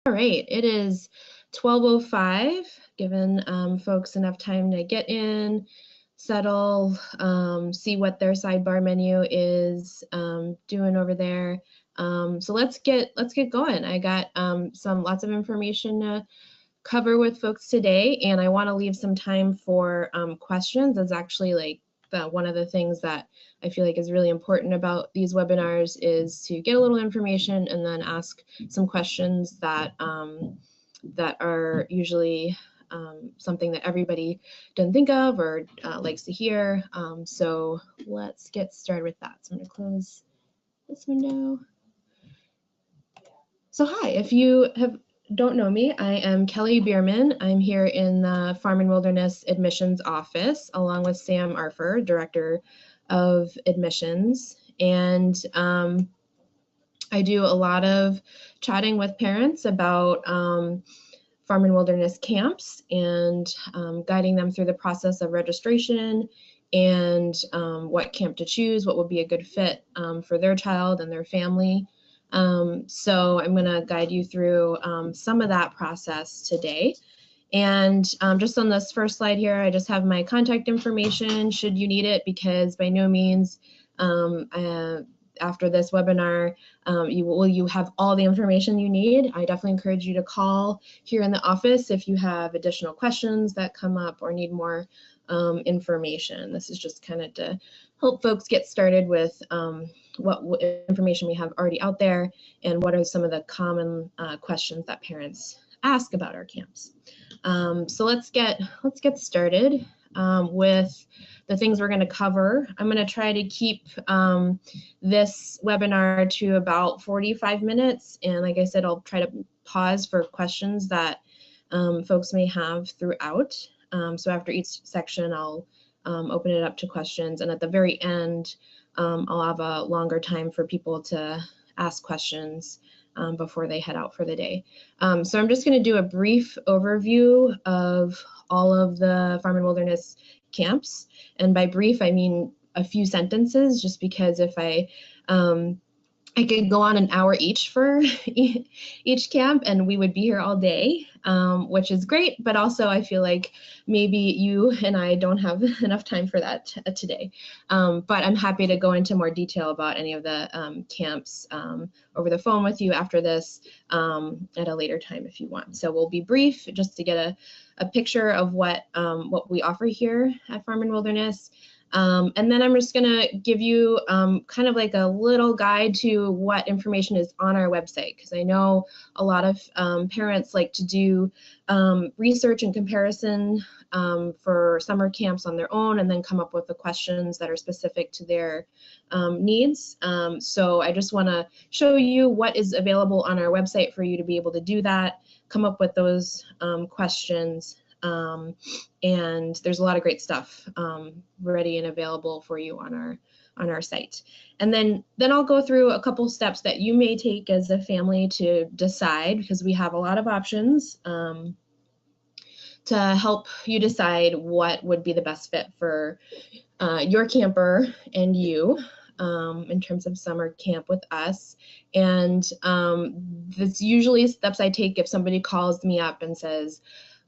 All right, it is 12:05, given folks enough time to get in, settle, see what their sidebar menu is doing over there. So let's get going. I got lots of information to cover with folks today, and I want to leave some time for questions. That's actually like one of the things that I feel like is really important about these webinars is to get a little information and then ask some questions that that are usually something that everybody doesn't think of or likes to hear. So let's get started with that. So I'm going to close this window. So hi, if you don't know me, I am Kelly Bierman. I'm here in the Farm and Wilderness Admissions Office, along with Sam Arfer, Director of Admissions. And I do a lot of chatting with parents about Farm and Wilderness camps and guiding them through the process of registration and what camp to choose, what would be a good fit for their child and their family. So I'm going to guide you through some of that process today. And just on this first slide here, I just have my contact information should you need it, because by no means after this webinar, you have all the information you need. I definitely encourage you to call here in the office if you have additional questions that come up or need more information. This is just kind of to help folks get started with what information we have already out there and what are some of the common questions that parents ask about our camps. So let's get started with the things we're going to cover. I'm going to try to keep this webinar to about 45 minutes. And like I said, I'll try to pause for questions that folks may have throughout. So after each section, I'll open it up to questions. And at the very end, I'll have a longer time for people to ask questions before they head out for the day. So I'm just going to do a brief overview of all of the Farm and Wilderness camps. And by brief, I mean a few sentences, just because if I could go on an hour each for each camp and we would be here all day, which is great, but also I feel like maybe you and I don't have enough time for that today. But I'm happy to go into more detail about any of the camps over the phone with you after this at a later time if you want. So we'll be brief just to get a picture of what we offer here at Farm and Wilderness. And then I'm just going to give you kind of like a little guide to what information is on our website, because I know a lot of parents like to do research and comparison for summer camps on their own and then come up with the questions that are specific to their needs. So I just want to show you what is available on our website for you to be able to do that, come up with those questions. And there's a lot of great stuff ready and available for you on our site. And then I'll go through a couple steps that you may take as a family to decide, because we have a lot of options to help you decide what would be the best fit for your camper and you in terms of summer camp with us. And that's usually steps I take if somebody calls me up and says,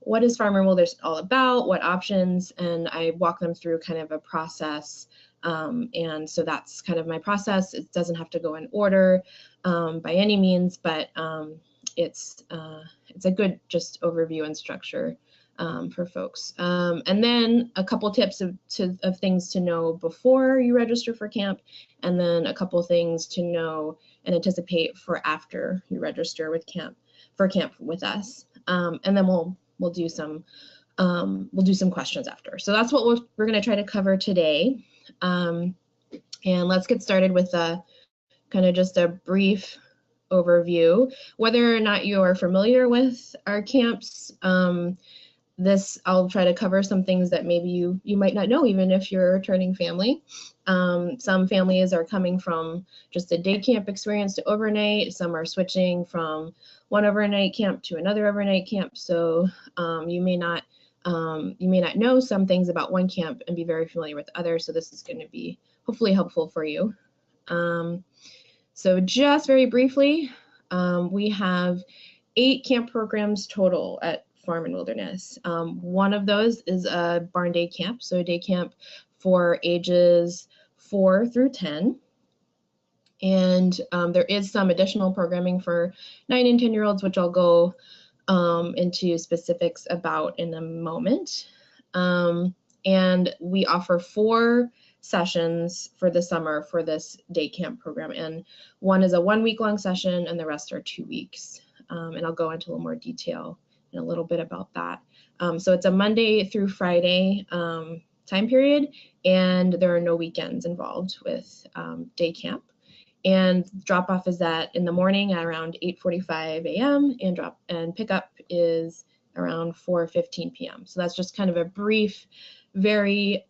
what is Farm and Wilderness all about? What options? And I walk them through kind of a process. And so that's kind of my process. It doesn't have to go in order by any means, but it's a good just overview and structure for folks. And then a couple tips of things to know before you register for camp, and then a couple things to know and anticipate for after you register with camp with us. And then we'll do some questions after. So that's what we're going to try to cover today. And let's get started with kind of just a brief overview. Whether or not you're familiar with our camps, I'll try to cover some things that maybe you might not know, even if you're a returning family. Some families are coming from just a day camp experience to overnight. Some are switching from one overnight camp to another overnight camp. So you may not know some things about one camp and be very familiar with others. So this is going to be hopefully helpful for you. So just very briefly, we have 8 camp programs total at Farm and Wilderness. One of those is a barn day camp, so a day camp for ages 4 through 10. And there is some additional programming for 9 and 10-year-olds, which I'll go into specifics about in a moment. And we offer 4 sessions for the summer for this day camp program. And one is a 1-week-long session and the rest are 2 weeks. And I'll go into a little more detail in a little bit about that. So it's a Monday through Friday time period, and there are no weekends involved with day camp. And drop off is in the morning at around 8:45 a.m. and pickup is around 4:15 p.m. So that's just kind of a brief, very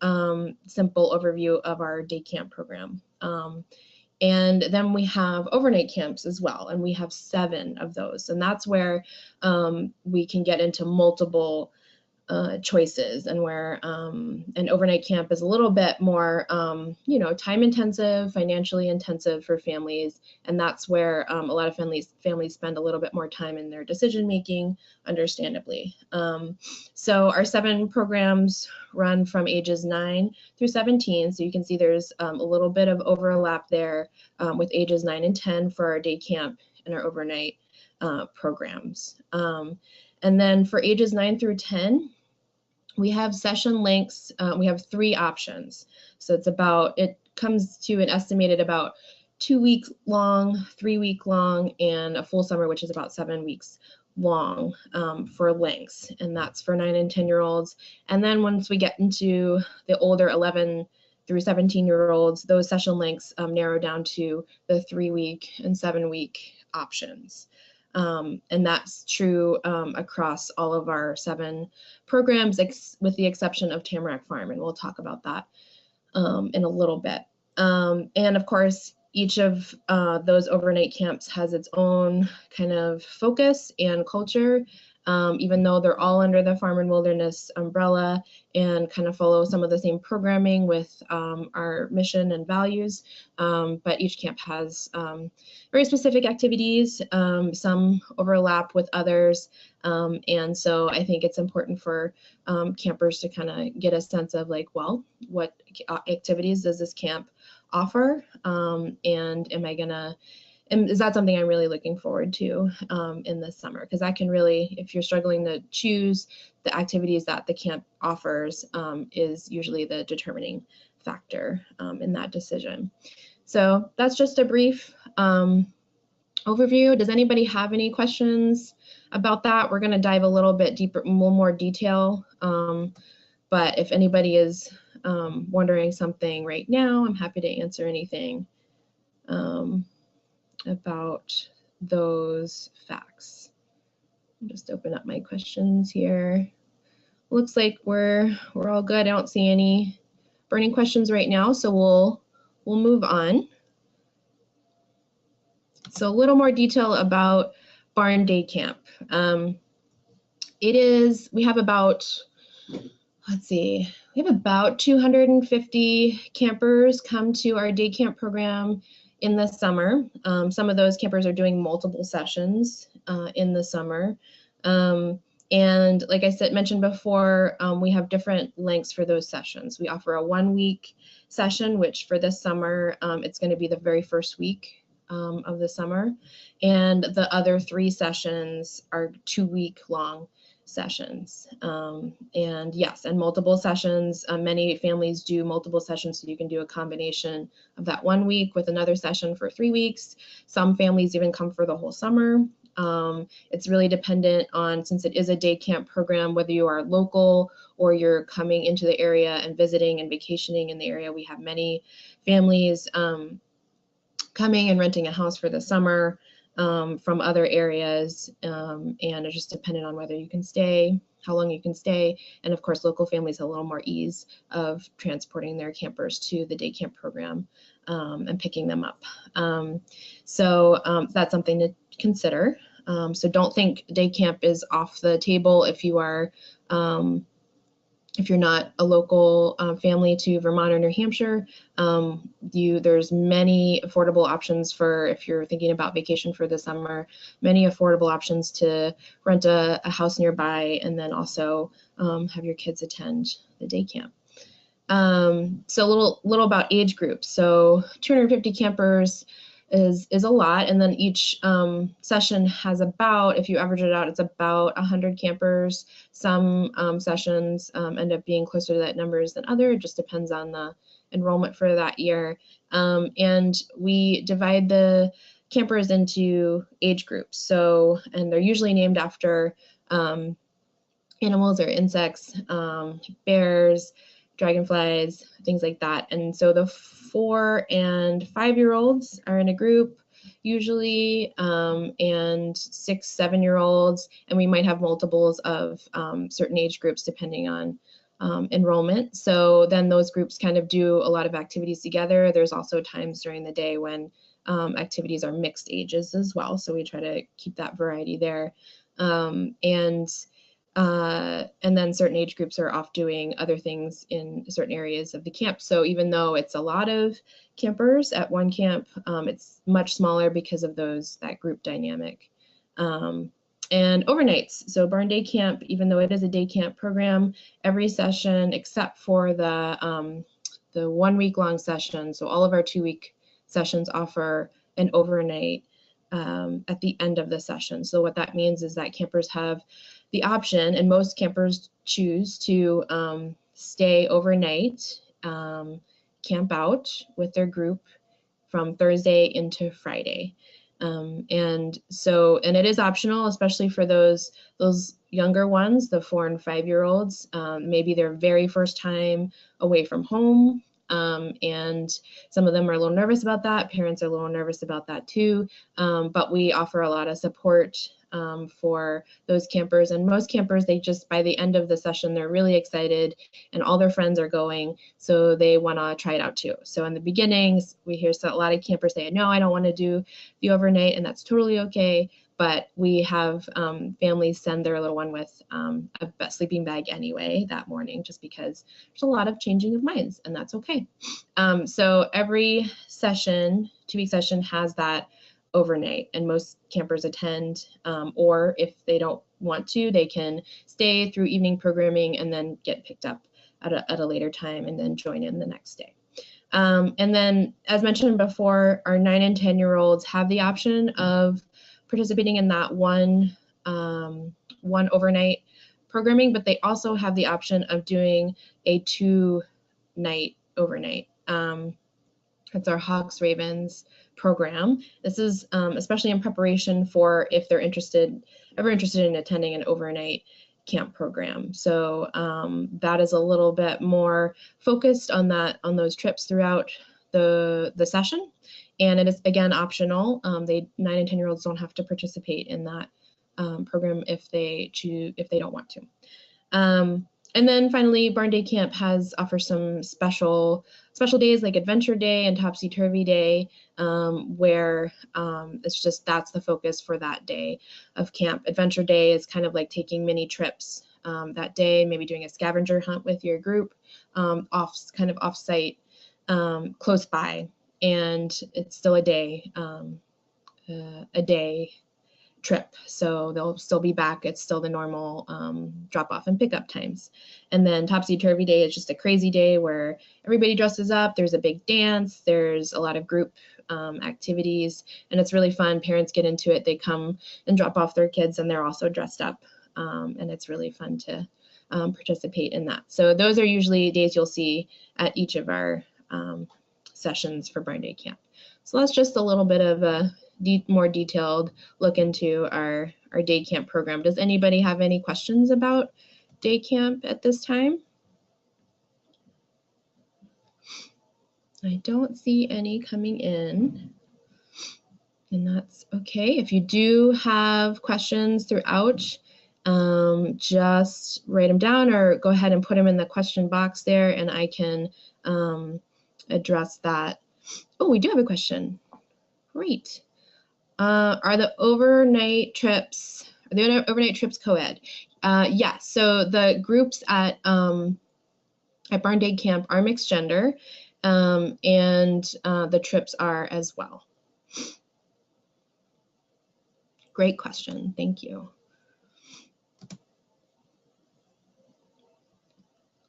simple overview of our day camp program. And then we have overnight camps as well, and we have 7 of those. And that's where we can get into multiple choices, and where an overnight camp is a little bit more, time intensive, financially intensive for families. And that's where a lot of families spend a little bit more time in their decision making, understandably. So our 7 programs run from ages 9 through 17. So you can see there's a little bit of overlap there with ages 9 and 10 for our day camp and our overnight programs. And then for ages 9 through 10, we have session lengths. We have 3 options. So it comes to an estimated about 2 weeks long, 3 week long, and a full summer, which is about 7 weeks long for lengths. And that's for 9 and 10-year-olds. And then once we get into the older 11 through 17-year-olds, those session lengths narrow down to the 3-week and 7-week options. And that's true across all of our 7 programs, with the exception of Tamarack Farm, and we'll talk about that in a little bit. And of course, each of those overnight camps has its own kind of focus and culture, even though they're all under the Farm and Wilderness umbrella and kind of follow some of the same programming with our mission and values. But each camp has very specific activities. Some overlap with others. And so I think it's important for campers to kind of get a sense of like, well, what activities does this camp offer? And is that something I'm really looking forward to in this summer? Because that can really, if you're struggling to choose the activities that the camp offers, is usually the determining factor in that decision. So that's just a brief overview. Does anybody have any questions about that? We're going to dive a little bit deeper, a little more detail. But if anybody is wondering something right now, I'm happy to answer anything about those facts. I'll just open up my questions here. Looks like we're all good. I don't see any burning questions right now, so we'll move on. So a little more detail about Barn Day Camp. We have about 250 campers come to our day camp program in the summer. Some of those campers are doing multiple sessions in the summer. And like I mentioned before, we have different lengths for those sessions. We offer a 1-week session, which for this summer, it's going to be the very first week of the summer. And the other 3 sessions are 2-week-long sessions. And yes, and multiple sessions. Many families do multiple sessions, so you can do a combination of that 1 week with another session for 3 weeks. Some families even come for the whole summer. It's really dependent on, since it is a day camp program, whether you are local or you're coming into the area and visiting and vacationing in the area. We have many families coming and renting a house for the summer from other areas, and it's just dependent on whether you can stay, how long you can stay, and of course local families have a little more ease of transporting their campers to the day camp program and picking them up. So that's something to consider. So don't think day camp is off the table if you are if you're not a local family to Vermont or New Hampshire, there's many affordable options for if you're thinking about vacation for the summer, many affordable options to rent a house nearby and then also have your kids attend the day camp. So a little about age groups. So 250 campers is a lot, and then each session has about, if you average it out, it's about 100 campers. Some sessions end up being closer to that numbers than other. It just depends on the enrollment for that year. And we divide the campers into age groups. So, and they're usually named after animals or insects, bears, dragonflies, things like that. And so the 4 and 5-year-olds are in a group usually, and 6, 7-year-olds, and we might have multiples of certain age groups depending on enrollment. So then those groups kind of do a lot of activities together. There's also times during the day when activities are mixed ages as well. So we try to keep that variety there. And then certain age groups are off doing other things in certain areas of the camp. So even though it's a lot of campers at one camp, it's much smaller because of that group dynamic. And overnights. So Barn Day Camp, even though it is a day camp program, every session except for the 1 week long session, so all of our 2-week sessions offer an overnight at the end of the session. So what that means is that campers have the option, and most campers choose to stay overnight, camp out with their group from Thursday into Friday. And it is optional, especially for those younger ones, the 4 and 5-year-olds, maybe their very first time away from home. And some of them are a little nervous about that. Parents are a little nervous about that too. But we offer a lot of support for those campers, and most campers, they just, by the end of the session, they're really excited and all their friends are going, so they want to try it out too. So in the beginnings, we hear a lot of campers say, no, I don't want to do the overnight, and that's totally okay. But we have families send their little one with a sleeping bag anyway that morning, just because there's a lot of changing of minds, and that's okay. So every session, 2-week session, has that overnight, and most campers attend, or if they don't want to, they can stay through evening programming and then get picked up at a later time and then join in the next day. And then, as mentioned before, our 9 and 10-year-olds have the option of participating in that one overnight programming, but they also have the option of doing a 2-night overnight. That's our Hawks Ravens program. This is especially in preparation for if they're ever interested in attending an overnight camp program. So that is a little bit more focused on those trips throughout the session, and it is again optional. 9 and 10-year-olds don't have to participate in that program if they don't want to. And then finally, Barn Day Camp offers some special days like Adventure Day and Topsy Turvy Day, where that's the focus for that day of camp. Adventure Day is kind of like taking mini trips that day, maybe doing a scavenger hunt with your group, off-site, close by, and it's still a day trip, so they'll still be back. It's still the normal drop-off and pickup times. And then Topsy Turvy Day is just a crazy day where everybody dresses up. There's a big dance. There's a lot of group activities, and it's really fun. Parents get into it. They come and drop off their kids, and they're also dressed up, and it's really fun to participate in that. So those are usually days you'll see at each of our sessions for Barn Day Camp. So that's just a little bit of a more detailed look into our day camp program. Does anybody have any questions about day camp at this time? I don't see any coming in, and that's okay. If you do have questions throughout, just write them down or go ahead and put them in the question box there, and I can address that. Oh, we do have a question. Great. Are the overnight trips, the overnight trips co-ed? Yes, so the groups at Barn Day Camp are mixed gender, and the trips are as well. Great question, thank you.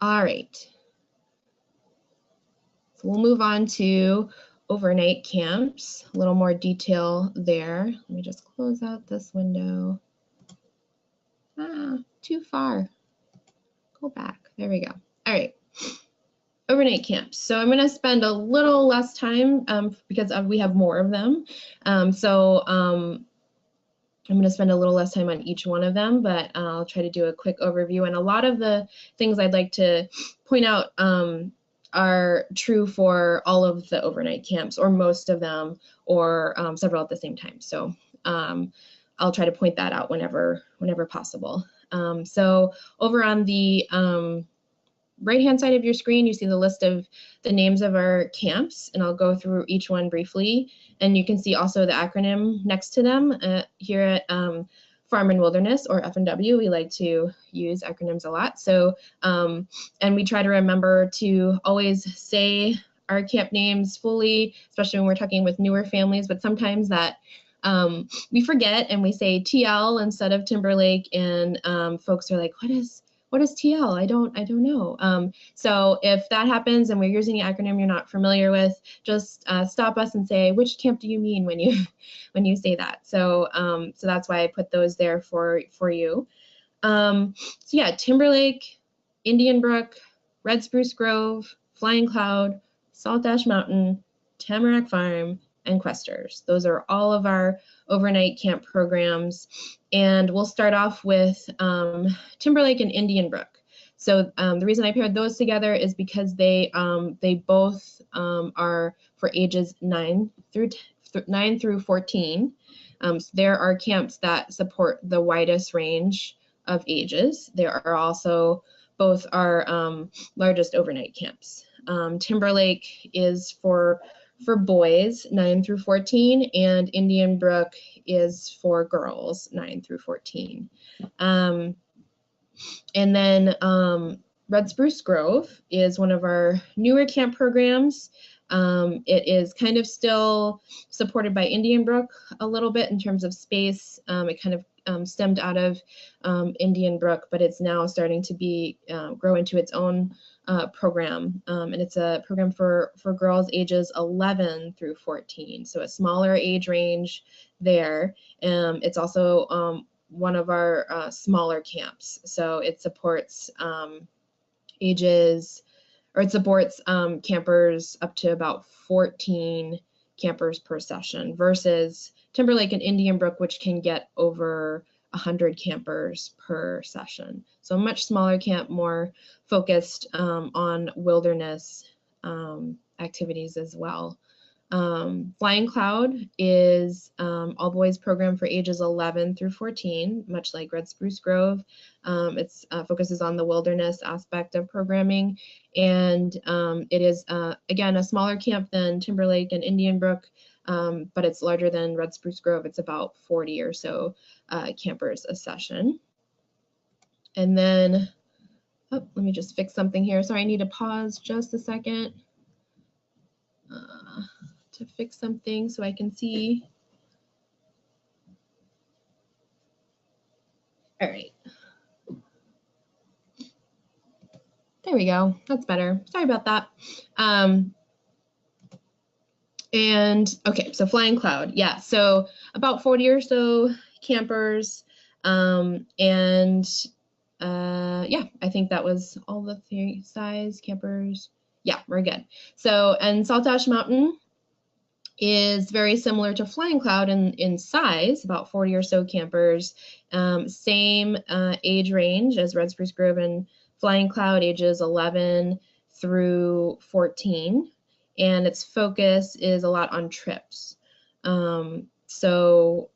All right, so we'll move on to overnight camps, a little more detail there. Let me just close out this window. Too far. Go back, there we go. All right, overnight camps. So I'm gonna spend a little less time because we have more of them. I'm going to spend a little less time on each one of them, but I'll try to do a quick overview. And a lot of the things I'd like to point out are true for all of the overnight camps, or most of them, or several at the same time. So I'll try to point that out whenever possible. So over on the right-hand side of your screen, you see the list of the names of our camps, and I'll go through each one briefly. And you can see also the acronym next to them. Here at Farm and Wilderness, or F&W, we like to use acronyms a lot. So, and we try to remember to always say our camp names fully, especially when we're talking with newer families, but sometimes that we forget and we say TL instead of Timberlake, and folks are like, what is TL? I don't know. So if that happens and we're using an acronym you're not familiar with, just stop us and say, which camp do you mean when you say that? So so that's why I put those there for you. So yeah, Timberlake, Indian Brook, Red Spruce Grove, Flying Cloud, Salt Ash Mountain, Tamarack Farm, and Questers. Those are all of our overnight camp programs. And we'll start off with Timberlake and Indian Brook. So the reason I paired those together is because they both are for ages 9 through 14. So there are camps that support the widest range of ages. There are also both our largest overnight camps. Timberlake is for boys 9 through 14, and Indian Brook is for girls 9 through 14. And then Red Spruce Grove is one of our newer camp programs. It is kind of still supported by Indian Brook a little bit in terms of space. It kind of stemmed out of Indian Brook, but it's now starting to be grow into its own program, and it's a program for girls ages 11 through 14, so a smaller age range there. It's also one of our smaller camps, so it supports campers up to about 14 campers per session, versus Timberlake and Indian Brook, which can get over 100 campers per session. So a much smaller camp, more focused on wilderness activities as well. Flying Cloud is all boys program for ages 11 through 14, much like Red Spruce Grove. It focuses on the wilderness aspect of programming, and it is again a smaller camp than Timberlake and Indian Brook, but it's larger than Red Spruce Grove. It's about 40 or so campers a session. And then, oh, let me just fix something here. Sorry, I need to pause just a second to fix something so I can see. All right. There we go. That's better. Sorry about that. And okay, so Flying Cloud, yeah, so about 40 or so campers, and yeah, I think that was all the theory size campers. Yeah, we're good. So, and Salt Ash Mountain is very similar to Flying Cloud in size, about 40 or so campers, same age range as Red Spruce Grove and Flying Cloud, ages 11 through 14. And its focus is a lot on trips. So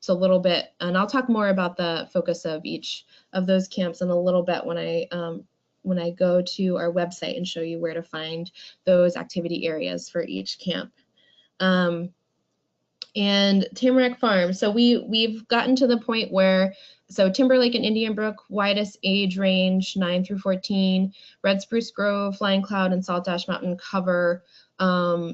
a little bit, and I'll talk more about the focus of each of those camps in a little bit when I go to our website and show you where to find those activity areas for each camp. And And Tamarack Farm. So we've gotten to the point where, so Timberlake and Indian Brook, widest age range 9 through 14. Red Spruce Grove, Flying Cloud, and Salt Ash Mountain cover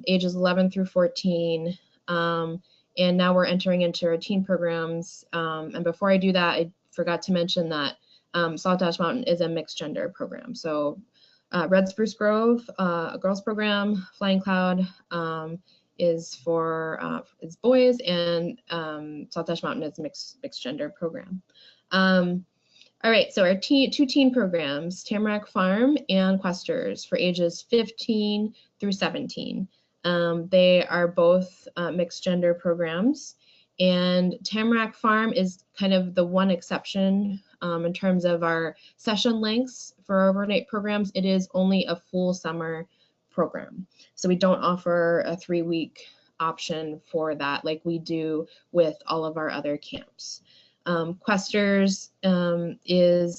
ages 11 through 14. And now we're entering into our teen programs. And before I do that, I forgot to mention that Salt Ash Mountain is a mixed gender program. So Red Spruce Grove, a girls program, Flying Cloud is for is boys, and Salt Ash Mountain is a mixed gender program. All right, so our two teen programs, Tamarack Farm and Questers, for ages 15 through 17. They are both mixed gender programs, and Tamarack Farm is kind of the one exception in terms of our session lengths for our overnight programs. It is only a full summer program, so we don't offer a 3-week option for that like we do with all of our other camps. Questers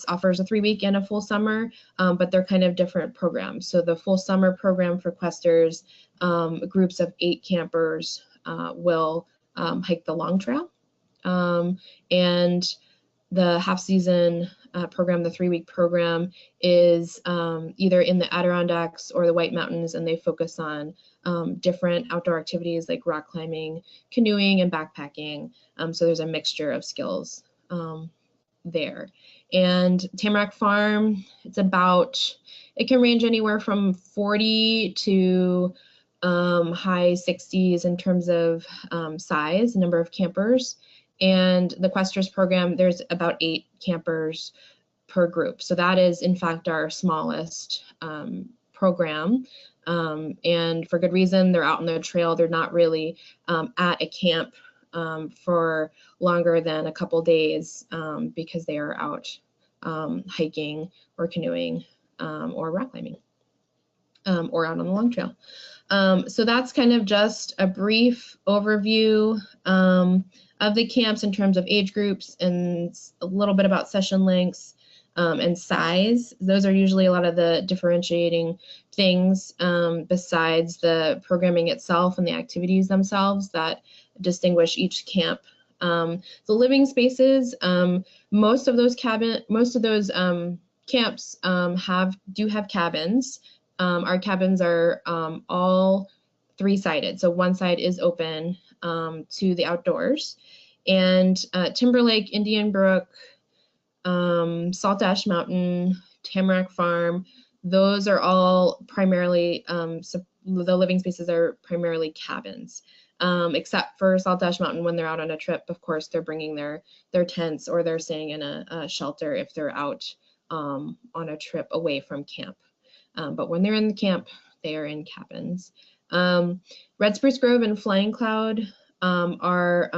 offers a 3-week and a full summer, but they're kind of different programs. So the full summer program for Questers, groups of 8 campers will hike the Long Trail, and the half-season program, the 3-week program, is either in the Adirondacks or the White Mountains, and they focus on different outdoor activities like rock climbing, canoeing, and backpacking. So there's a mixture of skills there. And Tamarack Farm, it can range anywhere from 40 to high 60s in terms of size, number of campers. And the Questers program, there's about 8 campers per group. So that is, in fact, our smallest program. And for good reason, they're out on the trail. They're not really at a camp for longer than a couple days because they are out hiking or canoeing or rock climbing or out on the Long Trail. So that's kind of just a brief overview of the camps in terms of age groups and a little bit about session lengths and size. Those are usually a lot of the differentiating things besides the programming itself and the activities themselves that distinguish each camp. The living spaces, most of those camps do have cabins. Our cabins are all 3-sided. So one side is open to the outdoors. And Timberlake, Indian Brook, Salt Ash Mountain, Tamarack Farm, those are all primarily, the living spaces are primarily cabins. Except for Salt Ash Mountain, when they're out on a trip, of course, they're bringing their tents, or they're staying in a shelter if they're out on a trip away from camp. But when they're in the camp, they are in cabins. Red Spruce Grove and Flying Cloud are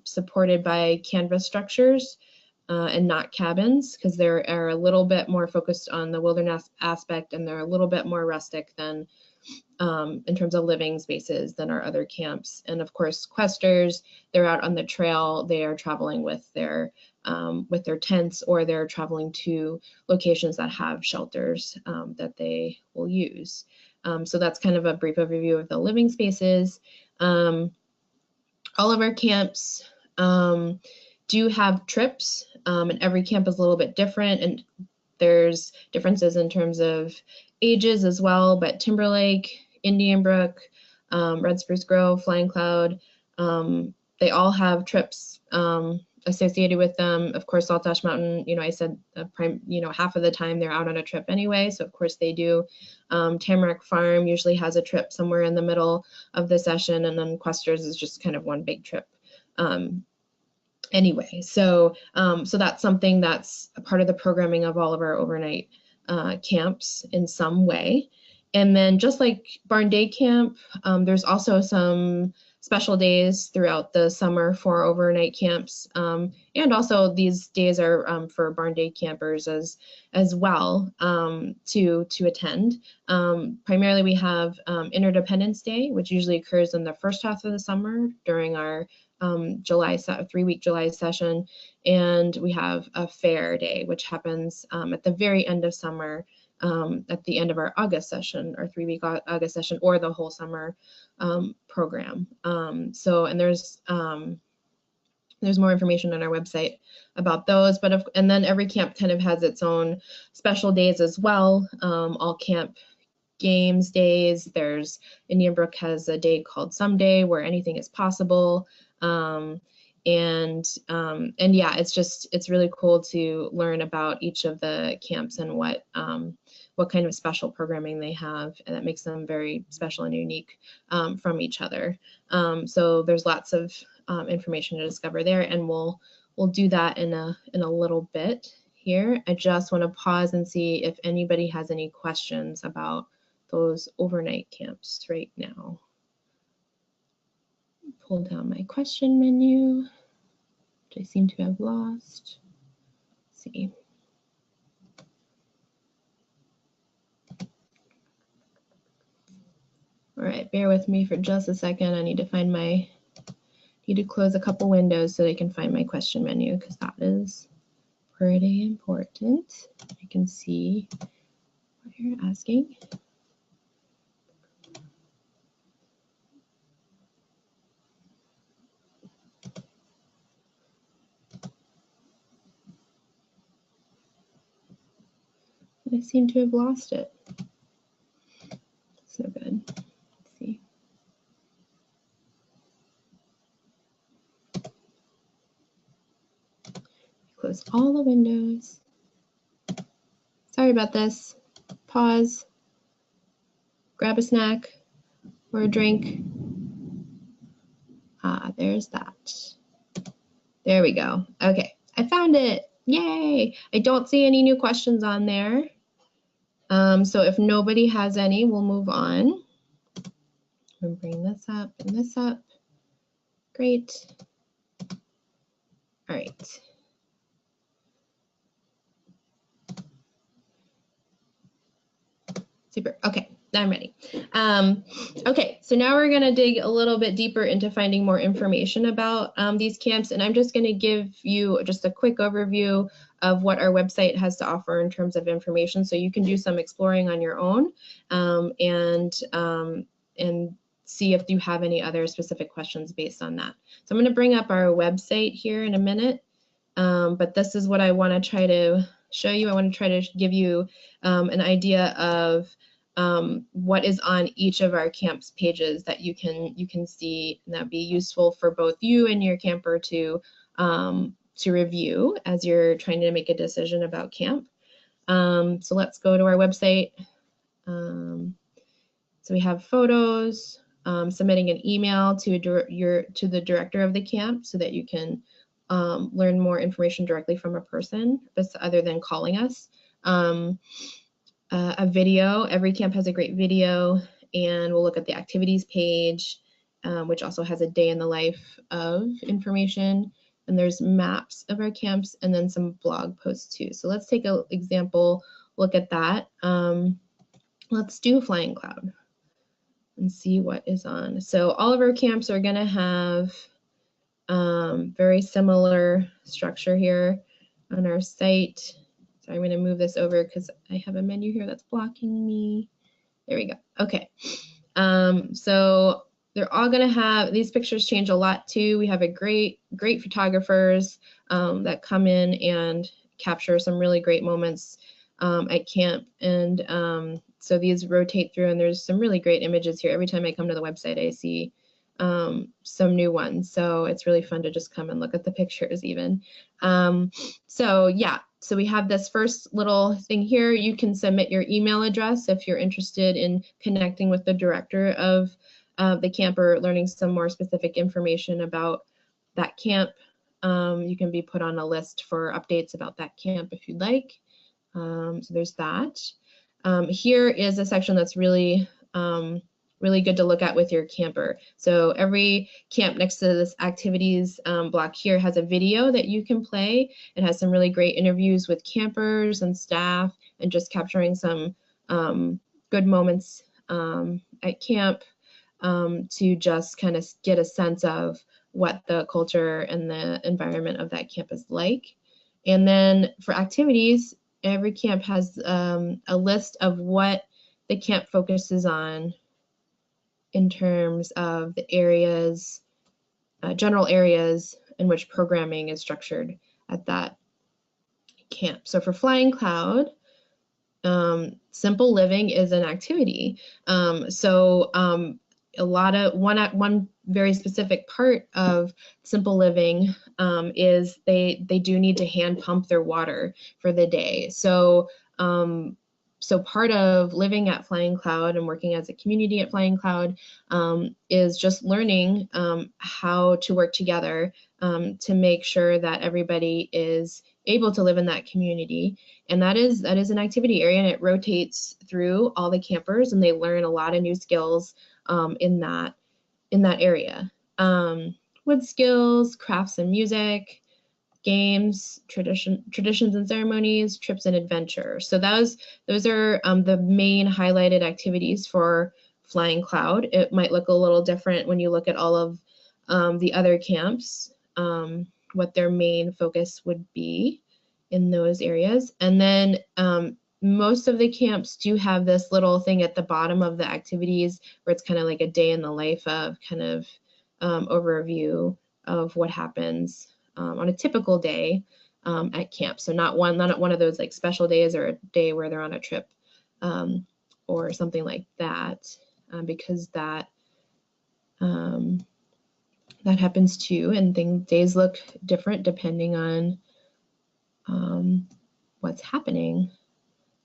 supported by canvas structures and not cabins, because they are a little bit more focused on the wilderness aspect, and they're a little bit more rustic than in terms of living spaces than our other camps. And of course, Questers, they're out on the trail. They are traveling with their tents, or they're traveling to locations that have shelters that they will use. So that's kind of a brief overview of the living spaces. All of our camps do have trips, and every camp is a little bit different, and there's differences in terms of ages as well, but Timberlake, Indian Brook, Red Spruce Grove, Flying Cloud, they all have trips associated with them. Of course, Salt Ash Mountain, I said, half of the time they're out on a trip anyway, so of course they do. Tamarack Farm usually has a trip somewhere in the middle of the session, and then Questers is just kind of one big trip. Anyway, so that's something that's a part of the programming of all of our overnight camps in some way. And then just like Barn Day Camp, there's also some special days throughout the summer for overnight camps. And also these days are for Barn Day campers as well to attend. Primarily we have Interdependence Day, which usually occurs in the first half of the summer during our 3-week July session. And we have a fair day, which happens at the very end of summer at the end of our August session, our 3-week August session, or the whole summer program. So, and there's more information on our website about those, and then every camp kind of has its own special days as well. All camp games days. There's Indian Brook has a day called Someday where anything is possible. And yeah, it's really cool to learn about each of the camps and what kind of special programming they have, and that makes them very special and unique from each other. So there's lots of information to discover there, and we'll do that in a little bit here. I just want to pause and see if anybody has any questions about those overnight camps right now. Pull down my question menu, which I seem to have lost. Let's see. All right, bear with me for just a second. I need to close a couple windows so I can find my question menu, because that is pretty important. I can see what you're asking. I seem to have lost it. It's no good. Let's see. Close all the windows. Sorry about this. Pause. Grab a snack or a drink. Ah, there's that. There we go. Okay, I found it. Yay! I don't see any new questions on there. So if nobody has any, we'll move on. I'll bring this up and this up. Great. All right. Super. Okay, now I'm ready. Okay, so now we're going to dig a little bit deeper into finding more information about these camps, and I'm just going to give you just a quick overview of what our website has to offer in terms of information, so you can do some exploring on your own and see if you have any other specific questions based on that. So I'm going to bring up our website here in a minute, but this is what I want to try to show you. I want to try to give you an idea of what is on each of our camps pages that you can see, and that'd be useful for both you and your camper to review as you're trying to make a decision about camp. So let's go to our website. So we have photos, submitting an email to the director of the camp so that you can learn more information directly from a person other than calling us. A video, every camp has a great video, and we'll look at the activities page, which also has a day in the life of information, and there's maps of our camps and then some blog posts too. So let's take an example look at that. Let's do Flying Cloud and see what is on. So all of our camps are going to have very similar structure here on our site. So I'm going to move this over because I have a menu here that's blocking me. There we go. Okay. So they're all going to have, these pictures change a lot too. We have a great photographers that come in and capture some really great moments at camp. And so these rotate through, and there's some really great images here. Every time I come to the website, I see some new ones. So it's really fun to just come and look at the pictures even. So yeah, so we have this first little thing here. You can submit your email address if you're interested in connecting with the director of the camp or learning some more specific information about that camp. You can be put on a list for updates about that camp if you'd like. So there's that. Here is a section that's really good to look at with your camper. So every camp next to this activities block here has a video that you can play. It has some really great interviews with campers and staff and just capturing some good moments at camp to just kind of get a sense of what the culture and the environment of that camp is like. And then for activities, every camp has a list of what the camp focuses on in terms of the areas, general areas in which programming is structured at that camp. So for Flying Cloud, Simple Living is an activity. A lot of one very specific part of Simple Living is they do need to hand pump their water for the day. So part of living at Flying Cloud and working as a community at Flying Cloud is just learning how to work together to make sure that everybody is able to live in that community. And that is an activity area, and it rotates through all the campers, and they learn a lot of new skills in that area. Wood skills, crafts and music, games, traditions and ceremonies, trips and adventure. So those are the main highlighted activities for Flying Cloud. It might look a little different when you look at all of the other camps, what their main focus would be in those areas. And then most of the camps do have this little thing at the bottom of the activities where it's kind of like a day in the life of kind of overview of what happens on a typical day at camp. So not one of those like special days or a day where they're on a trip or something like that, because that happens too, and days look different depending on what's happening.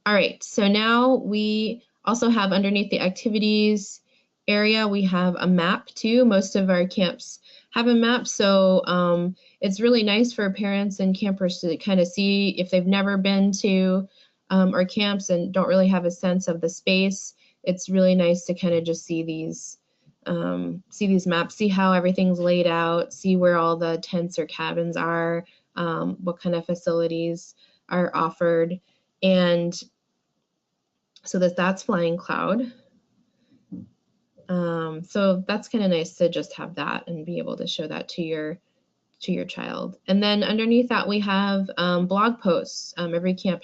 All right, so now we also have underneath the activities area, we have a map too. Most of our camps have a map, so it's really nice for parents and campers to kind of see if they've never been to our camps and don't really have a sense of the space. It's really nice to kind of just see these maps, see how everything's laid out, see where all the tents or cabins are, what kind of facilities are offered. And so that's Flying Cloud. So that's kind of nice to just have that and be able to show that to your child. And then underneath that we have blog posts. Every camp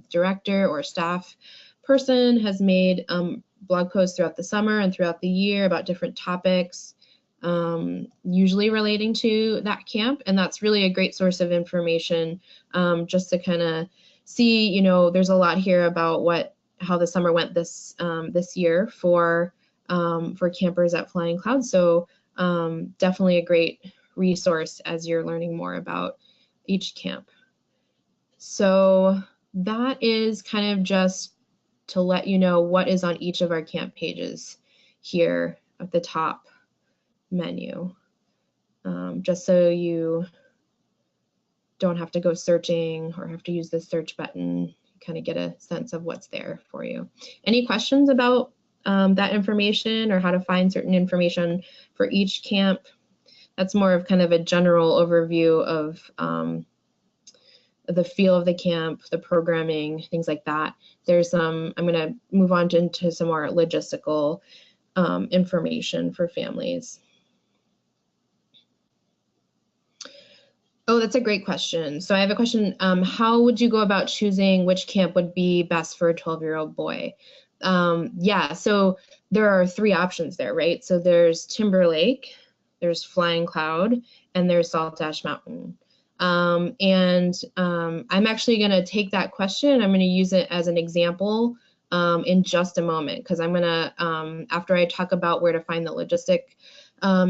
director or staff person has made blog posts throughout the summer and throughout the year about different topics, usually relating to that camp. And that's really a great source of information, just to kind of see, you know, there's a lot here about how the summer went this year for campers at Flying Cloud. So definitely a great resource as you're learning more about each camp. So that is kind of just to let you know what is on each of our camp pages here at the top menu, just so you don't have to go searching or have to use the search button, kind of get a sense of what's there for you. Any questions about that information or how to find certain information for each camp? That's more of kind of a general overview of the feel of the camp, the programming, things like that. There's I'm going to move on into some more logistical information for families. Oh, that's a great question. So I have a question. How would you go about choosing which camp would be best for a 12-year-old boy? Yeah, so there are 3 options there, right? So there's Timberlake, there's Flying Cloud, and there's Salt Ash Mountain. I'm actually going to take that question and I'm going to use it as an example in just a moment, because I'm going to, after I talk about where to find the logistic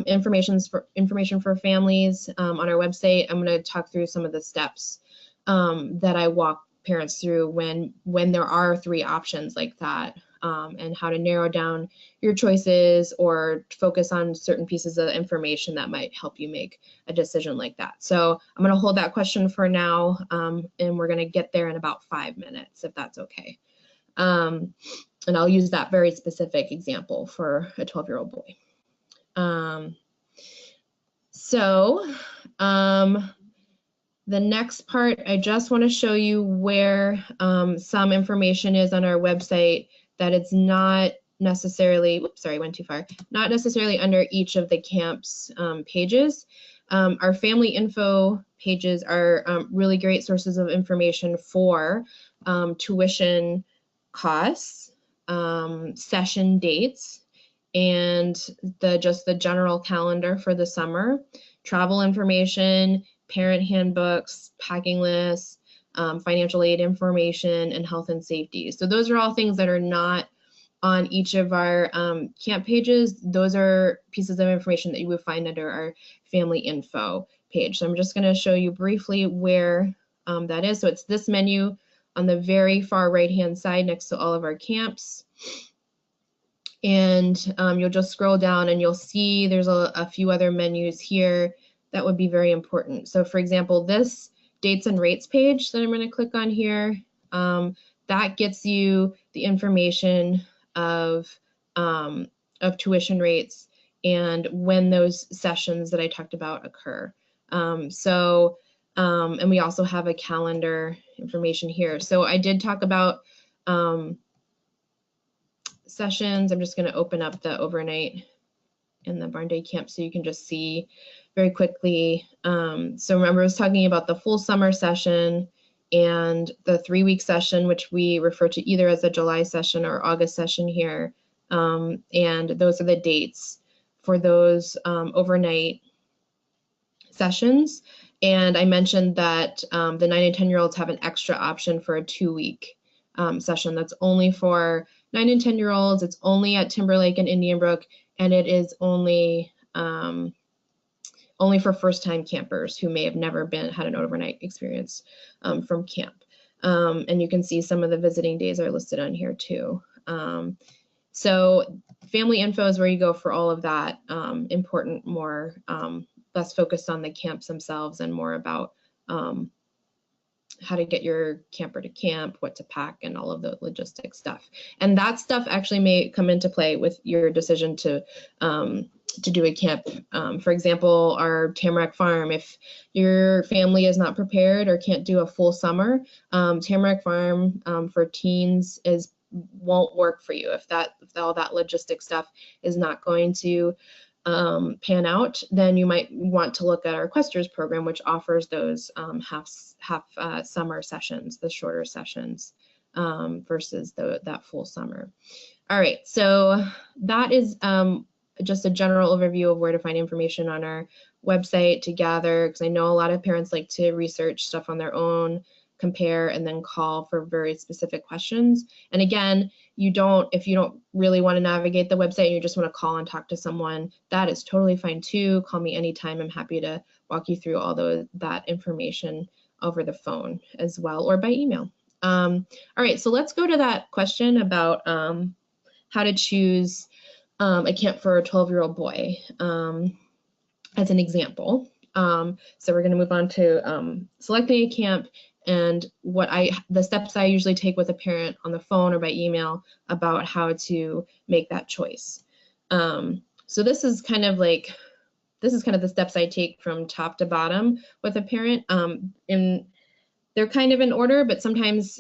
information for families on our website, I'm going to talk through some of the steps that I walk parents through when there are 3 options like that, and how to narrow down your choices or focus on certain pieces of information that might help you make a decision like that. So I'm going to hold that question for now, and we're going to get there in about 5 minutes, if that's okay. And I'll use that very specific example for a 12-year-old boy. The next part, I just want to show you where some information is on our website that it's not necessarily, whoops, sorry, went too far, not necessarily under each of the camp's pages. Our family info pages are really great sources of information for tuition costs, session dates, and just the general calendar for the summer, travel information, parent handbooks, packing lists, financial aid information, and health and safety. So those are all things that are not on each of our camp pages. Those are pieces of information that you would find under our family info page. So I'm just going to show you briefly where that is. So it's this menu on the very far right-hand side next to all of our camps. And you'll just scroll down and you'll see there's a few other menus here that would be very important. So for example, this dates and rates page that I'm going to click on here, that gets you the information of tuition rates and when those sessions that I talked about occur. And we also have a calendar information here. So I did talk about sessions. I'm just going to open up the overnight and the barn day camp so you can just see very quickly. So remember, I was talking about the full summer session and the 3-week session, which we refer to either as the July session or August session here. And those are the dates for those overnight sessions. And I mentioned that the 9 and 10-year-olds have an extra option for a 2-week session that's only for 9 and 10-year-olds. It's only at Timberlake and Indian Brook, and it is only for first-time campers who may have never had an overnight experience from camp. And you can see some of the visiting days are listed on here too. So family info is where you go for all of that important, more less focused on the camps themselves and more about how to get your camper to camp, what to pack, and all of the logistic stuff. And that stuff actually may come into play with your decision to do a camp. For example, our Tamarack Farm, if your family is not prepared or can't do a full summer, Tamarack Farm for teens won't work for you. If all that logistic stuff is not going to pan out, then you might want to look at our Questers program, which offers those half summer sessions, the shorter sessions versus that full summer. All right, so that is just a general overview of where to find information on our website to gather, because I know a lot of parents like to research stuff on their own, compare, and then call for very specific questions. And again, if you don't really want to navigate the website and you just want to call and talk to someone, that is totally fine too. Call me anytime. I'm happy to walk you through all that information over the phone as well, or by email. All right, so let's go to that question about how to choose a camp for a 12-year-old boy as an example. So we're going to move on to selecting a camp and the steps I usually take with a parent on the phone or by email about how to make that choice. So this is kind of the steps I take from top to bottom with a parent. And they're kind of in order, but sometimes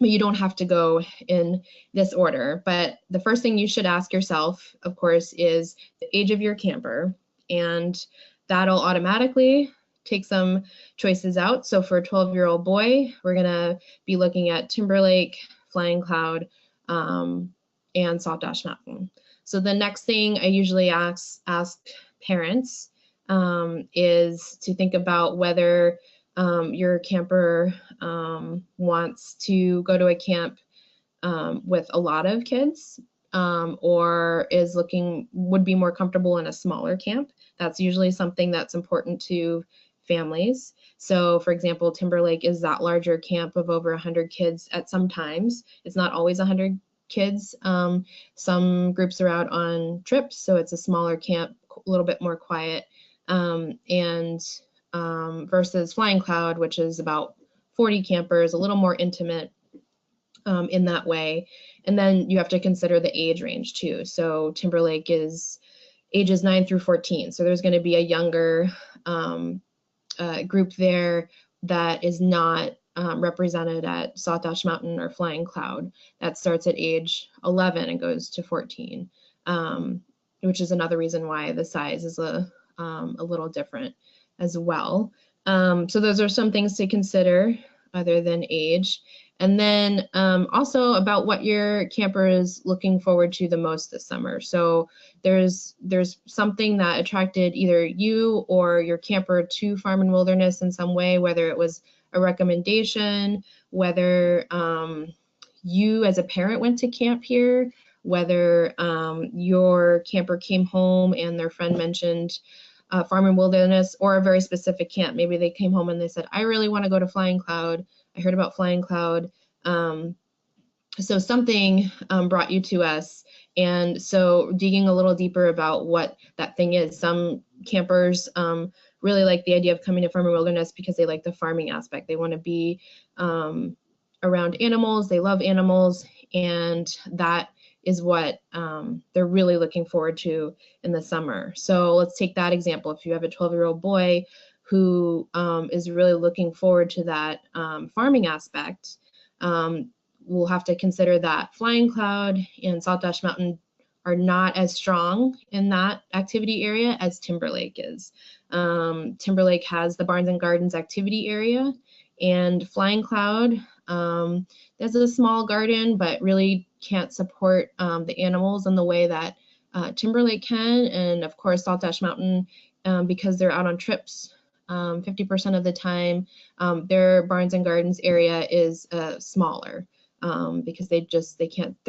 you don't have to go in this order. But the first thing you should ask yourself, of course, is the age of your camper, and that'll automatically take some choices out. So for a 12-year-old boy, we're gonna be looking at Timberlake, Flying Cloud, and Saltdosh Mountain. So the next thing I usually ask parents is to think about whether your camper wants to go to a camp with a lot of kids or would be more comfortable in a smaller camp. That's usually something that's important to families. So for example, Timberlake is that larger camp of over 100 kids at some times. It's not always 100 kids. Some groups are out on trips, so it's a smaller camp, a little bit more quiet. Versus Flying Cloud, which is about 40 campers, a little more intimate in that way. And then you have to consider the age range too. So Timberlake is ages 9 through 14. So there's going to be a younger group there that is not represented at Saltdosh Mountain or Flying Cloud. That starts at age 11 and goes to 14, which is another reason why the size is a a little different as well. So those are some things to consider other than age. And then also about what your camper is looking forward to the most this summer. So there's something that attracted either you or your camper to Farm and Wilderness in some way, whether it was a recommendation, whether you as a parent went to camp here, whether your camper came home and their friend mentioned Farm and Wilderness, or a very specific camp. Maybe they came home and they said, I really want to go to Flying Cloud. I heard about Flying Cloud. So something brought you to us. And so digging a little deeper about what that thing is. Some campers really like the idea of coming to Farm and Wilderness because they like the farming aspect. They want to be around animals. They love animals. And that is what they're really looking forward to in the summer. So let's take that example. If you have a 12-year-old boy who is really looking forward to that farming aspect, we'll have to consider that Flying Cloud and Saltdosh Mountain are not as strong in that activity area as Timberlake is. Timberlake has the Barns and Gardens activity area, and Flying Cloud there's a small garden, but really can't support the animals in the way that Timberlake can. And of course, Saltdosh Mountain, because they're out on trips 50% of the time, their Barns and Gardens area is smaller because they're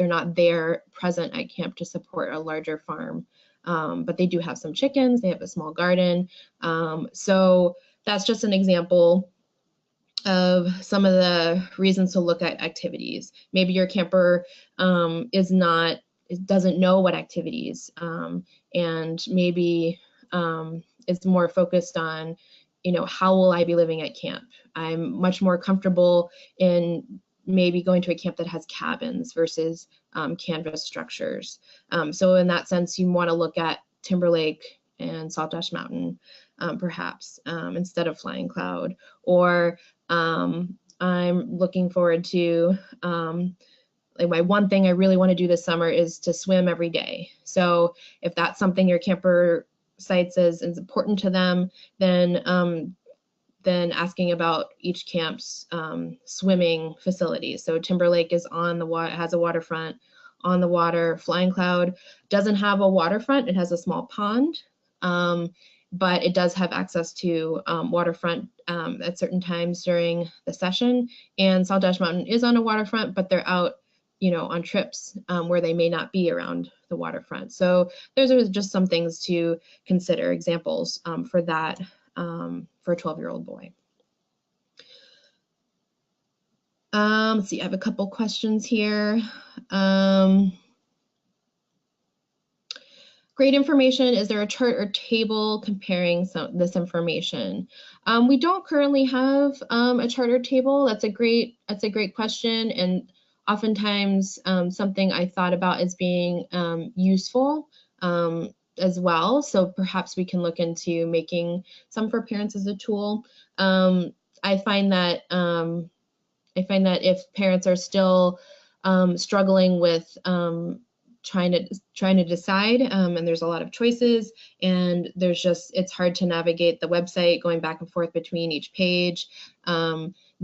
not there present at camp to support a larger farm. But they do have some chickens, they have a small garden. So that's just an example of some of the reasons to look at activities. Maybe your camper doesn't know what activities, and maybe it's more focused on, how will I be living at camp? I'm much more comfortable in maybe going to a camp that has cabins versus canvas structures. So in that sense, you want to look at Timberlake and Saltdosh Mountain, perhaps, instead of Flying Cloud. Or I'm looking forward to, like, my one thing I really want to do this summer is to swim every day. So if that's something your camper cites as important to them, then asking about each camp's swimming facilities. So Timberlake is on the water, has a waterfront on the water. Flying Cloud doesn't have a waterfront, it has a small pond, but it does have access to waterfront at certain times during the session. And Saltdosh Mountain is on a waterfront, but they're out, on trips where they may not be around the waterfront. So those are just some things to consider, examples for that for a 12-year-old boy. Let's see, I have a couple questions here. Great information. Is there a chart or table comparing this information? We don't currently have a chart or table. That's a great question, and oftentimes something I thought about as being useful as well. So perhaps we can look into making some for parents as a tool. I find that if parents are still struggling with trying to decide, and there's a lot of choices, and it's hard to navigate the website, going back and forth between each page,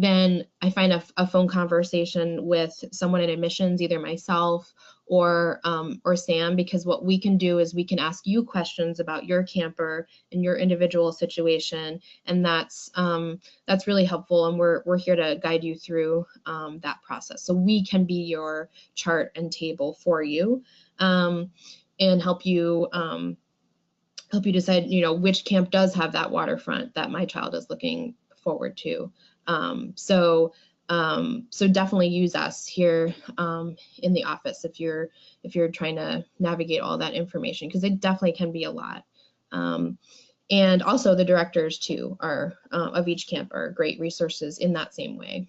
then I find a phone conversation with someone in admissions, either myself or Sam, because what we can do is we can ask you questions about your camper and your individual situation, and that's really helpful, and we're here to guide you through that process. So we can be your chart and table for you, and help you decide, which camp does have that waterfront that my child is looking forward to. So definitely use us here in the office if you're trying to navigate all that information, because it definitely can be a lot. And also the directors too are of each camp are great resources in that same way.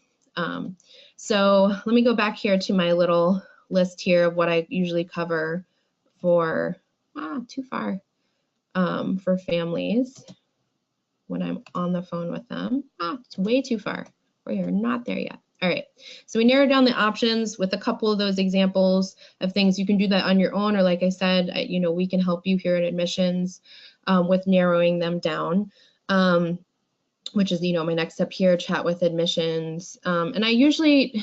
So let me go back here to my little list here of what I usually cover for too far for families when I'm on the phone with them. It's way too far. We are not there yet. All right, so we narrowed down the options with a couple of those examples of things. You can do that on your own, or like I said, we can help you here at admissions. with narrowing them down, which is, my next step here, chat with admissions. And I usually,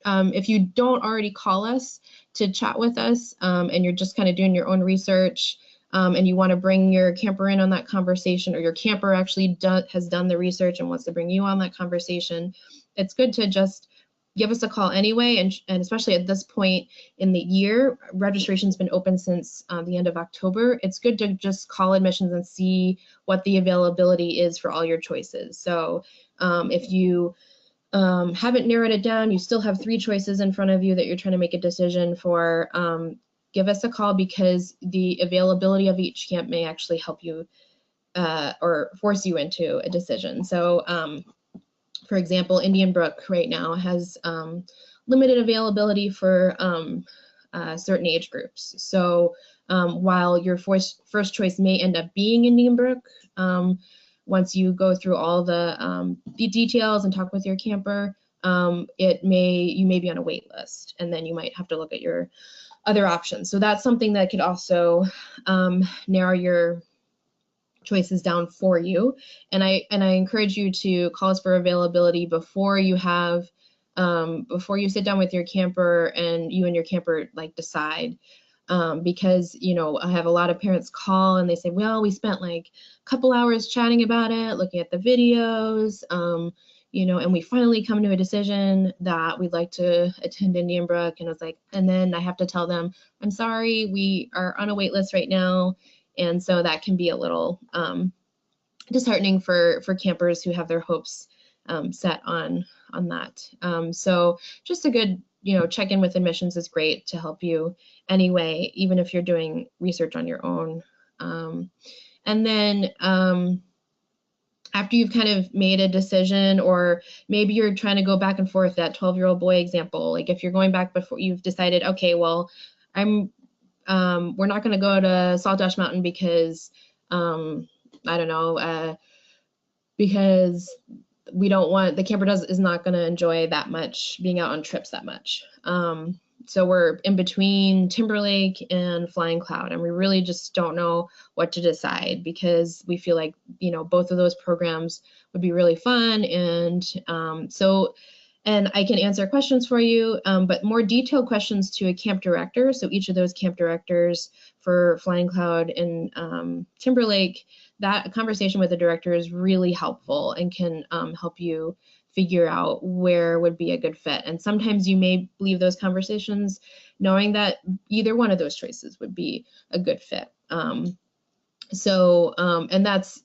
if you don't already call us to chat with us, and you're just kind of doing your own research, and you want to bring your camper in on that conversation, or your camper actually has done the research and wants to bring you on that conversation, it's good to just give us a call anyway, and especially at this point in the year, registration's been open since the end of October. It's good to just call admissions and see what the availability is for all your choices. So if you haven't narrowed it down, you still have 3 choices in front of you that you're trying to make a decision for, give us a call, because the availability of each camp may actually help you or force you into a decision. So for example, Indian Brook right now has limited availability for certain age groups. So while your first choice may end up being Indian Brook, once you go through all the details and talk with your camper, you may be on a wait list, and then you might have to look at your other options. So that's something that could also narrow your choices down for you. And I encourage you to call us for availability before you sit down with your camper and you and your camper like decide. Because I have a lot of parents call and they say, well, we spent like a couple hours chatting about it, looking at the videos, and we finally come to a decision that we'd like to attend Indian Brook. And then I have to tell them, I'm sorry, we are on a wait list right now. And so that can be a little disheartening for campers who have their hopes set on that. So just a good, check-in with admissions is great to help you anyway, even if you're doing research on your own. And then after you've kind of made a decision, or maybe you're trying to go back and forth, that 12-year-old boy example, like if you're going back before you've decided, okay, well, we're not going to go to Salt Ash Mountain because, I don't know, because we don't want, the camper is not going to enjoy that much being out on trips that much. So we're in between Timberlake and Flying Cloud, and we really just don't know what to decide, because we feel like, both of those programs would be really fun. And and I can answer questions for you, but more detailed questions to a camp director. So each of those camp directors for Flying Cloud and Timberlake, that conversation with the director is really helpful and can help you figure out where would be a good fit. And sometimes you may leave those conversations knowing that either one of those choices would be a good fit. And that's,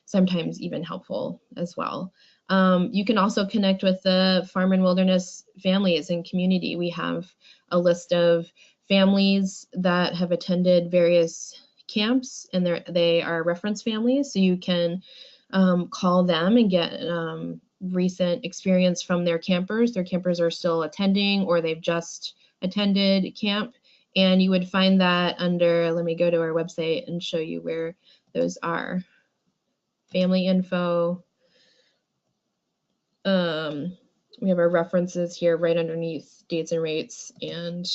sometimes even helpful as well. You can also connect with the Farm and Wilderness families and community. We have a list of families that have attended various camps, and they are reference families, so you can call them and get recent experience from their campers. Their campers are still attending, or they've just attended camp, and you would find that under, let me go to our website and show you where those are. Family info. We have our references here right underneath dates and rates and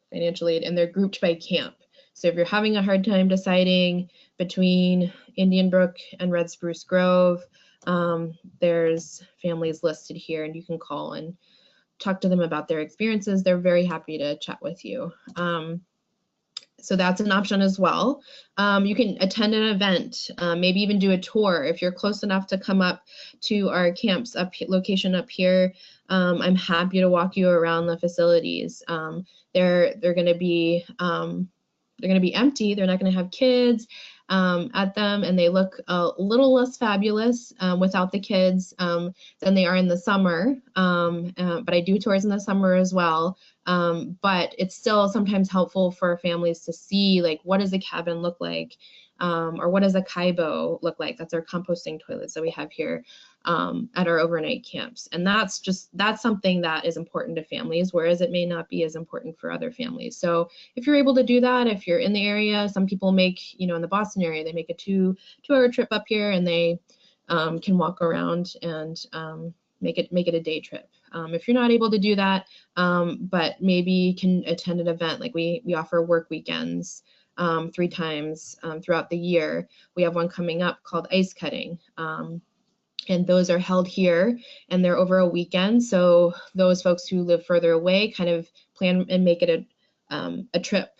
financial aid, and they're grouped by camp. So if you're having a hard time deciding between Indian Brook and Red Spruce Grove, there's families listed here, and you can call and talk to them about their experiences. They're very happy to chat with you. So that's an option as well. You can attend an event, maybe even do a tour. If you're close enough to come up to our camps location up here, I'm happy to walk you around the facilities. They're going to be empty. They're not going to have kids at them, and they look a little less fabulous without the kids than they are in the summer. But I do tours in the summer as well. But it's still sometimes helpful for families to see, like, what does a cabin look like? Or what does a kaibo look like? That's our composting toilets that we have here at our overnight camps. And that's something that is important to families, whereas it may not be as important for other families. So if you're able to do that, if you're in the area, some people make, in the Boston area, they make a two-hour trip up here, and they can walk around and make it a day trip. If you're not able to do that, but maybe can attend an event, like we offer work weekends 3 times throughout the year. We have one coming up called ice cutting. And those are held here, and they're over a weekend. So those folks who live further away kind of plan and make it a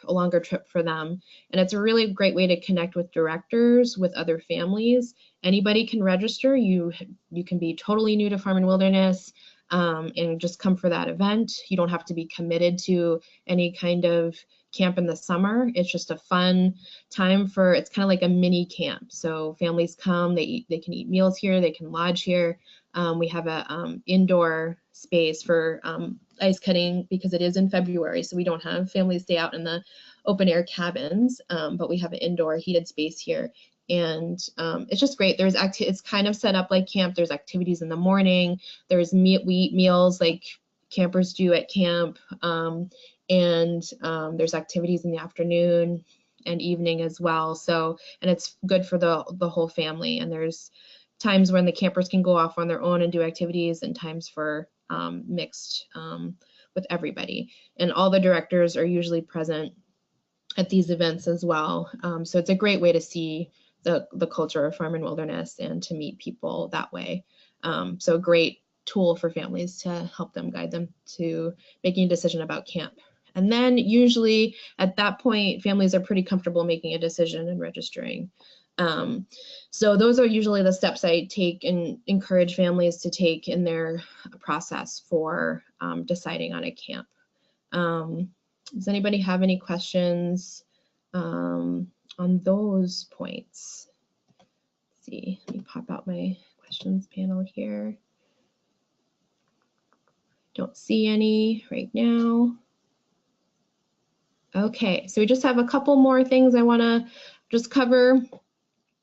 longer trip for them. And it's a really great way to connect with directors, with other families. Anybody can register. You can be totally new to Farm and Wilderness and just come for that event. You don't have to be committed to any kind of camp in the summer. It's just a fun time for, it's kind of like a mini camp. So families come, they can eat meals here, they can lodge here. We have a indoor space for ice cutting because it is in February, so we don't have families stay out in the open air cabins, but we have an indoor heated space here. And it's just great. It's kind of set up like camp. There's activities in the morning. There's we eat meals like campers do at camp. And there's activities in the afternoon and evening as well. So, and it's good for the whole family. And there's times when the campers can go off on their own and do activities, and times for mixed with everybody. And all the directors are usually present at these events as well. So it's a great way to see the culture of Farm and Wilderness and to meet people that way. So a great tool for families to help them, guide them to making a decision about camp. And then usually at that point, families are pretty comfortable making a decision and registering. So those are usually the steps I take and encourage families to take in their process for deciding on a camp. Does anybody have any questions on those points? Let's see, let me pop out my questions panel here. Don't see any right now. Okay, so we just have a couple more things I want to just cover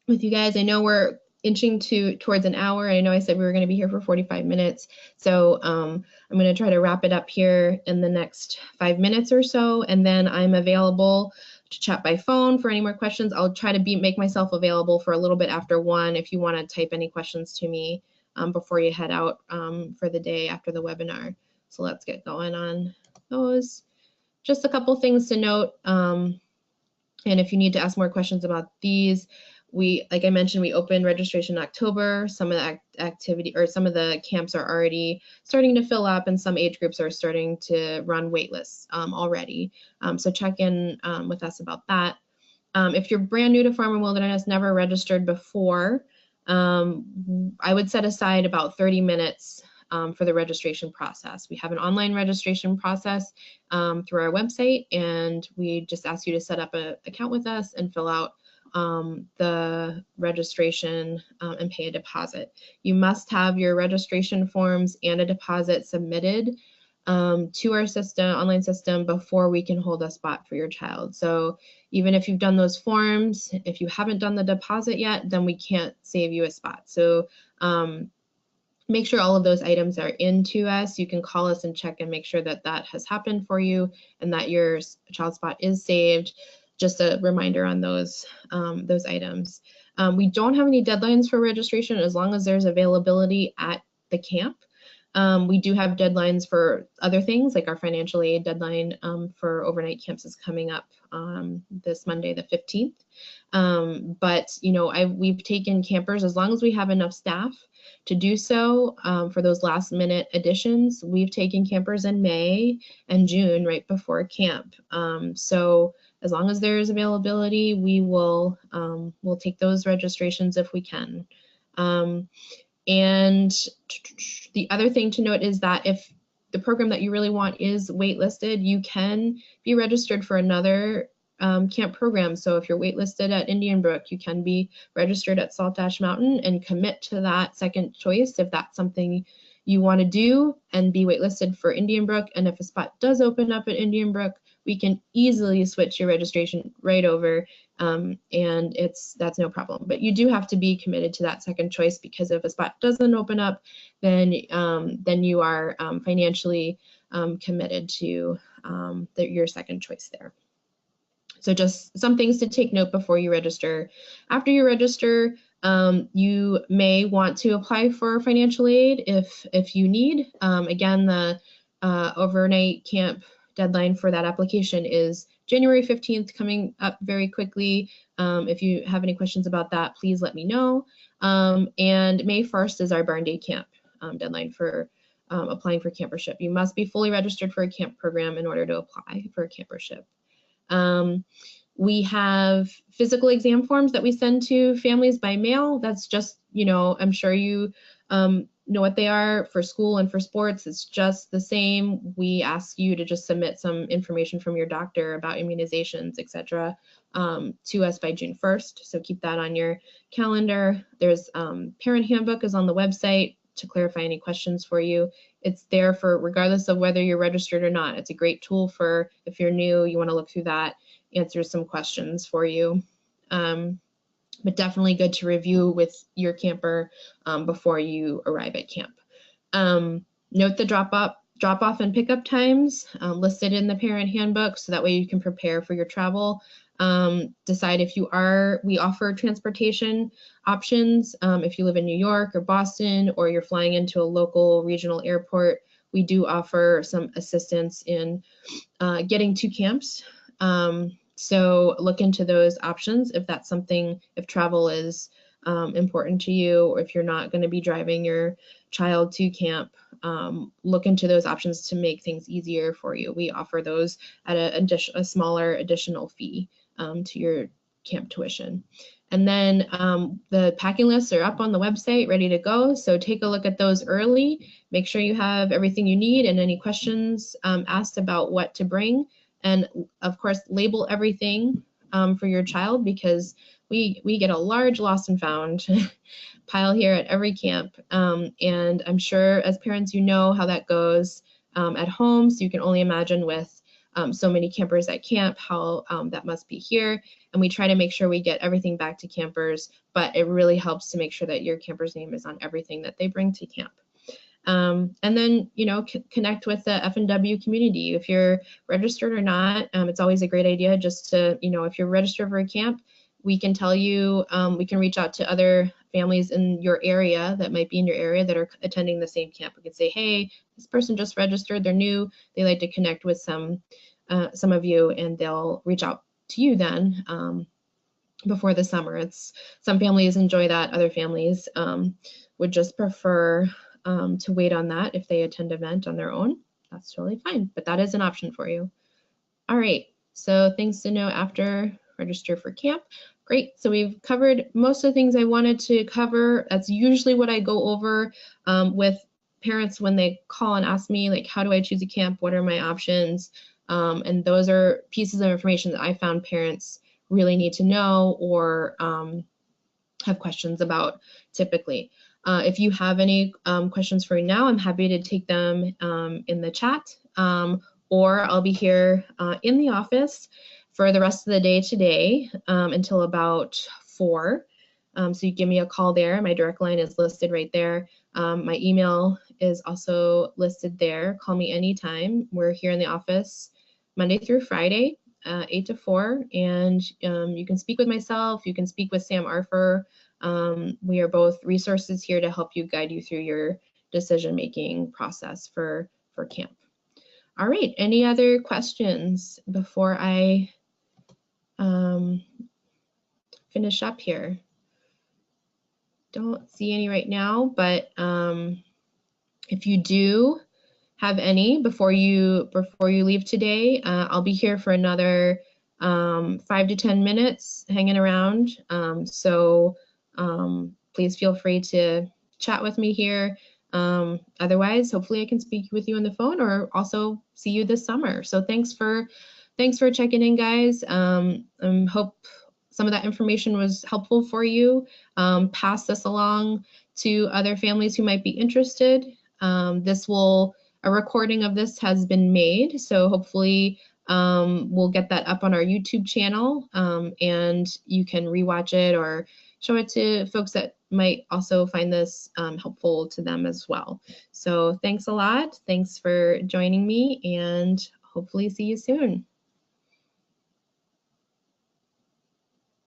with you guys. I know we're inching towards an hour. I know I said we were going to be here for 45 minutes. So I'm going to try to wrap it up here in the next 5 minutes or so. And then I'm available to chat by phone for any more questions. I'll try to make myself available for a little bit after 1 if you want to type any questions to me before you head out for the day after the webinar. So let's get going on those. Just a couple things to note. And if you need to ask more questions about these, like I mentioned, we opened registration in October. Some of the some of the camps are already starting to fill up, and some age groups are starting to run wait lists already. So check in with us about that. If you're brand new to Farm and Wilderness, never registered before, I would set aside about 30 minutes for the registration process. We have an online registration process through our website, and we just ask you to set up an account with us and fill out the registration and pay a deposit. You must have your registration forms and a deposit submitted to our system, online system, before we can hold a spot for your child. So even if you've done those forms, if you haven't done the deposit yet, then we can't save you a spot. So make sure all of those items are into us. You can call us and check and make sure that that has happened for you and that your child spot is saved. Just a reminder on those items. We don't have any deadlines for registration as long as there's availability at the camp. We do have deadlines for other things, like our financial aid deadline for overnight camps is coming up this Monday, the 15th. But you know, we've taken campers as long as we have enough staff to do so. For those last minute additions, we've taken campers in May and June right before camp. So as long as there is availability, we will we'll take those registrations if we can. And the other thing to note is that if the program that you really want is waitlisted, you can be registered for another camp program. So if you're waitlisted at Indian Brook, you can be registered at Salt Ash Mountain and commit to that second choice if that's something you want to do, and be waitlisted for Indian Brook. And if a spot does open up at Indian Brook, we can easily switch your registration right over, and that's no problem. But you do have to be committed to that second choice, because if a spot doesn't open up, then you are financially committed to your second choice there. So just some things to take note before you register. After you register, you may want to apply for financial aid if you need. Again, the overnight camp deadline for that application is January 15th coming up very quickly. If you have any questions about that, please let me know. And May 1st is our Barn Day Camp deadline for applying for campership. You must be fully registered for a camp program in order to apply for a campership. We have physical exam forms that we send to families by mail. That's just, you know, I'm sure you know what they are for school and for sports. It's just the same. We ask you to just submit some information from your doctor about immunizations, etc., to us by June 1st. So keep that on your calendar. There's parent handbook is on the website to clarify any questions for you. It's there for regardless of whether you're registered or not. It's a great tool for if you're new, you want to look through that, answer some questions for you. But definitely good to review with your camper before you arrive at camp. Note the drop off and pickup times listed in the parent handbook, so that way you can prepare for your travel. Decide if we offer transportation options. If you live in New York or Boston, or you're flying into a local regional airport, we do offer some assistance in getting to camps. So look into those options if that's something, if travel is important to you, or if you're not going to be driving your child to camp, look into those options to make things easier for you. We offer those at a smaller additional fee to your camp tuition. And then the packing lists are up on the website, ready to go. So take a look at those early. Make sure you have everything you need, and any questions asked about what to bring. And of course, label everything for your child, because we get a large lost and found pile here at every camp. And I'm sure as parents, you know how that goes at home. So you can only imagine with so many campers at camp, how that must be here. And we try to make sure we get everything back to campers, but it really helps to make sure that your camper's name is on everything that they bring to camp. And then, you know, connect with the F&W community. If you're registered or not, it's always a great idea just to, you know, if you're registered for a camp, we can tell you, we can reach out to other families in your area that might be in your area that are attending the same camp. We can say, hey, this person just registered, they're new, they like to connect with some of you, and they'll reach out to you then before the summer. Some families enjoy that, other families would just prefer to wait on that if they attend an event on their own. That's totally fine, but that is an option for you. All right, so things to know after register for camp. Great, so we've covered most of the things I wanted to cover. That's usually what I go over with parents when they call and ask me, like, how do I choose a camp? What are my options? And those are pieces of information that I found parents really need to know or have questions about typically. If you have any questions for me now, I'm happy to take them in the chat, or I'll be here in the office for the rest of the day today until about 4. So you give me a call there. My direct line is listed right there. My email is also listed there. Call me anytime. We're here in the office Monday through Friday, 8 to 4, and you can speak with myself. You can speak with Sam Arfer. We are both resources here to help you, guide you through your decision-making process for camp. All right, any other questions before I finish up here? Don't see any right now, but if you do have any before you leave today, I'll be here for another 5 to 10 minutes hanging around. So please feel free to chat with me here. Otherwise, hopefully I can speak with you on the phone or also see you this summer. So thanks for checking in, guys. Hope some of that information was helpful for you. Pass this along to other families who might be interested. A recording of this has been made, so hopefully we'll get that up on our YouTube channel, and you can rewatch it or show it to folks that might also find this helpful to them as well. So thanks a lot. Thanks for joining me, and hopefully see you soon.